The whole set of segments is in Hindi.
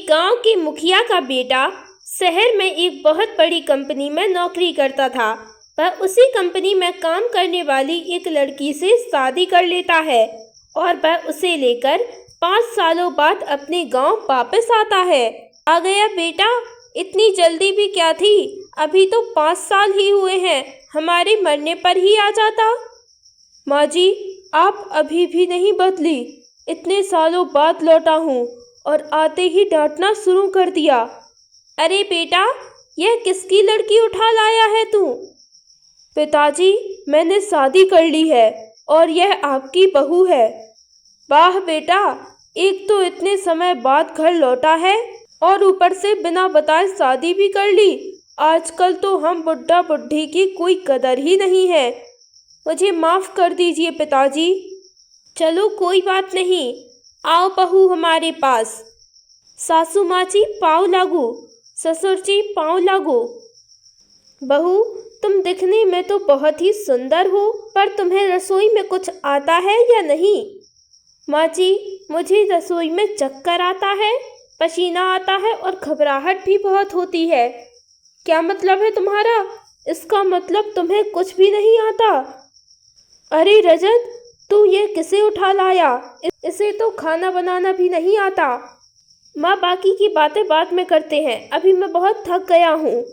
एक गांव के मुखिया का बेटा शहर में एक बहुत बड़ी कंपनी में नौकरी करता था। वह उसी कंपनी में काम करने वाली एक लड़की से शादी कर लेता है और वह उसे लेकर 5 सालों बाद अपने गांव वापस आता है। आ गया बेटा, इतनी जल्दी भी क्या थी? अभी तो 5 साल ही हुए हैं, हमारे मरने पर ही आ जाता। माँ जी, आप अभी भी नहीं बदली। इतने सालों बाद लौटा हूँ और आते ही डांटना शुरू कर दिया। अरे बेटा, यह किसकी लड़की उठा लाया है तू? पिताजी, मैंने शादी कर ली है और यह आपकी बहू है। वाह बेटा, एक तो इतने समय बाद घर लौटा है और ऊपर से बिना बताए शादी भी कर ली। आजकल तो हम बुढ़ा बुढ़ी की कोई कदर ही नहीं है। मुझे माफ़ कर दीजिए पिताजी। चलो कोई बात नहीं, आओ बहू हमारे पास। सासू माँ जी पाँव लागू, ससुर जी पाँव लागू। बहू, तुम दिखने में तो बहुत ही सुंदर हो, पर तुम्हें रसोई में कुछ आता है या नहीं? माँ जी, मुझे रसोई में चक्कर आता है, पसीना आता है और घबराहट भी बहुत होती है। क्या मतलब है तुम्हारा? इसका मतलब तुम्हें कुछ भी नहीं आता। अरे रजत, तू ये किसे उठा लाया? इसे तो खाना बनाना भी नहीं आता। माँ, बाकी की बातें बाद में करते हैं, अभी मैं बहुत थक गया हूँ।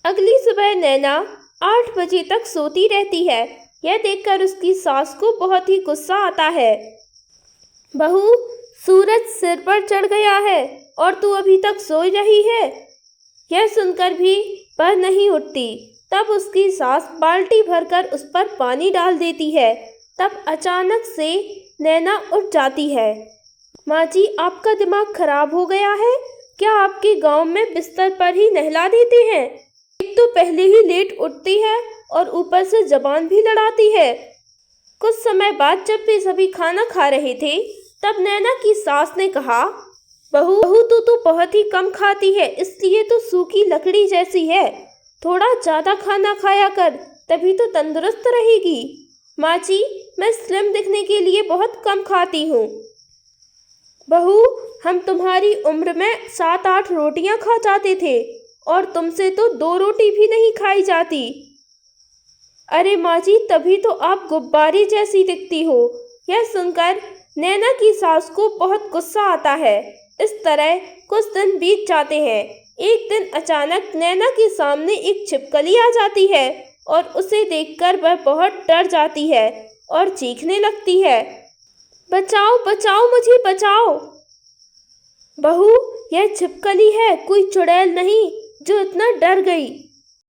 अगली सुबह नैना 8 बजे तक सोती रहती है। यह देखकर उसकी सास को बहुत ही गुस्सा आता है। बहू, सूरज सिर पर चढ़ गया है और तू अभी तक सोई रही है। यह सुनकर भी वह नहीं उठती। तब उसकी सास बाल्टी भरकर उस पर पानी डाल देती है। तब अचानक से नैना उठ जाती है। माँ जी, आपका दिमाग खराब हो गया है क्या? आपके गांव में बिस्तर पर ही नहला देते हैं। एक तो पहले ही लेट उठती है और ऊपर से जबान भी लड़ाती है। कुछ समय बाद जब वे सभी खाना खा रहे थे, तब नैना की सास ने कहा, बहू तू तो बहुत ही कम खाती है, इसलिए तो सूखी लकड़ी जैसी है। थोड़ा ज़्यादा खाना खाया कर, तभी तो तंदुरुस्त रहेगी। माँ जी, मैं स्लिम दिखने के लिए बहुत कम खाती हूँ। बहू, हम तुम्हारी उम्र में 7-8 रोटियाँ खा जाते थे और तुमसे तो 2 रोटी भी नहीं खाई जाती। अरे माँ जी, तभी तो आप गुब्बारे जैसी दिखती हो। यह सुनकर नैना की सास को बहुत गुस्सा आता है। इस तरह कुछ दिन बीत जाते हैं। एक दिन अचानक नैना के सामने एक छिपकली आ जाती है और उसे देखकर वह बहुत डर जाती है और चीखने लगती है, बचाओ बचाओ, मुझे बचाओ। बहू, यह छिपकली है, कोई चुड़ैल नहीं जो इतना डर गई।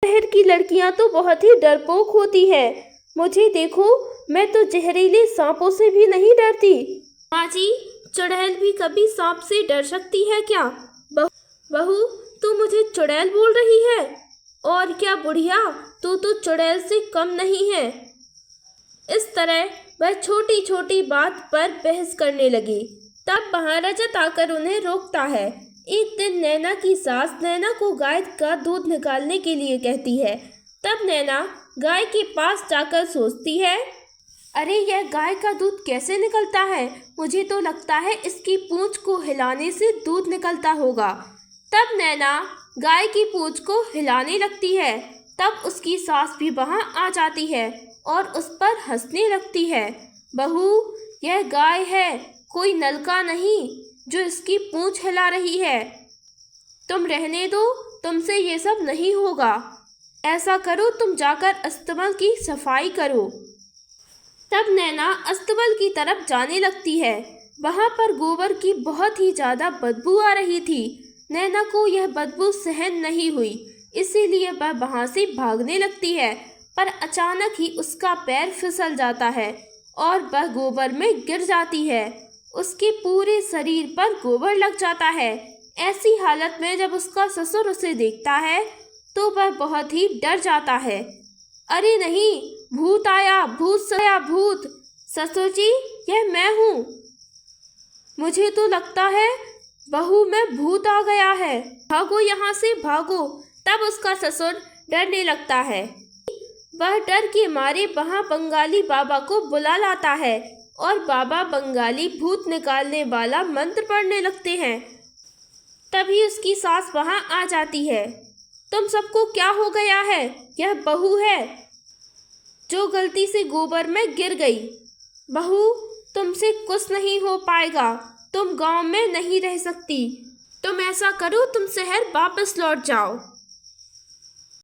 शहर की लड़कियां तो बहुत ही डरपोक होती हैं। मुझे देखो, मैं तो जहरीले सांपों से भी नहीं डरती। माँ जी, चुड़ैल भी कभी सांप से डर सकती है क्या? बहू, तू मुझे चुड़ैल बोल रही है? और क्या बुढ़िया, तू तो चुड़ैल से कम नहीं है। इस तरह वह छोटी छोटी बात पर बहस करने लगी। तब वहाँ रजत आकर उन्हें रोकता है। एक दिन नैना की सास नैना को गाय का दूध निकालने के लिए कहती है। तब नैना गाय के पास जाकर सोचती है, अरे यह गाय का दूध कैसे निकलता है? मुझे तो लगता है इसकी पूंछ को हिलाने से दूध निकलता होगा। तब नैना गाय की पूंछ को हिलाने लगती है। तब उसकी सास भी वहाँ आ जाती है और उस पर हंसने लगती है। बहू, यह गाय है, कोई नलका नहीं जो इसकी पूंछ हिला रही है। तुम रहने दो, तुमसे ये सब नहीं होगा। ऐसा करो, तुम जाकर अस्तबल की सफाई करो। तब नैना अस्तबल की तरफ जाने लगती है। वहाँ पर गोबर की बहुत ही ज़्यादा बदबू आ रही थी। नैना को यह बदबू सहन नहीं हुई, इसीलिए वह वहाँ से भागने लगती है। पर अचानक ही उसका पैर फिसल जाता है और वह गोबर में गिर जाती है। उसके पूरे शरीर पर गोबर लग जाता है। ऐसी हालत में जब उसका ससुर उसे देखता है तो वह बहुत ही डर जाता है। अरे नहीं, भूत आया, भूत आया, भूत। ससुर जी, यह मैं हूँ। मुझे तो लगता है बहू में भूत आ गया है, भागो यहाँ से भागो। तब उसका ससुर डरने लगता है। वह डर के मारे वहाँ बंगाली बाबा को बुला लाता है और बाबा बंगाली भूत निकालने वाला मंत्र पढ़ने लगते हैं। तभी उसकी सास वहां आ जाती है। तुम सबको क्या हो गया है? यह बहू है जो गलती से गोबर में गिर गई। बहू, तुमसे कुछ नहीं हो पाएगा, तुम गांव में नहीं रह सकती। तुम ऐसा करो, तुम शहर वापस लौट जाओ।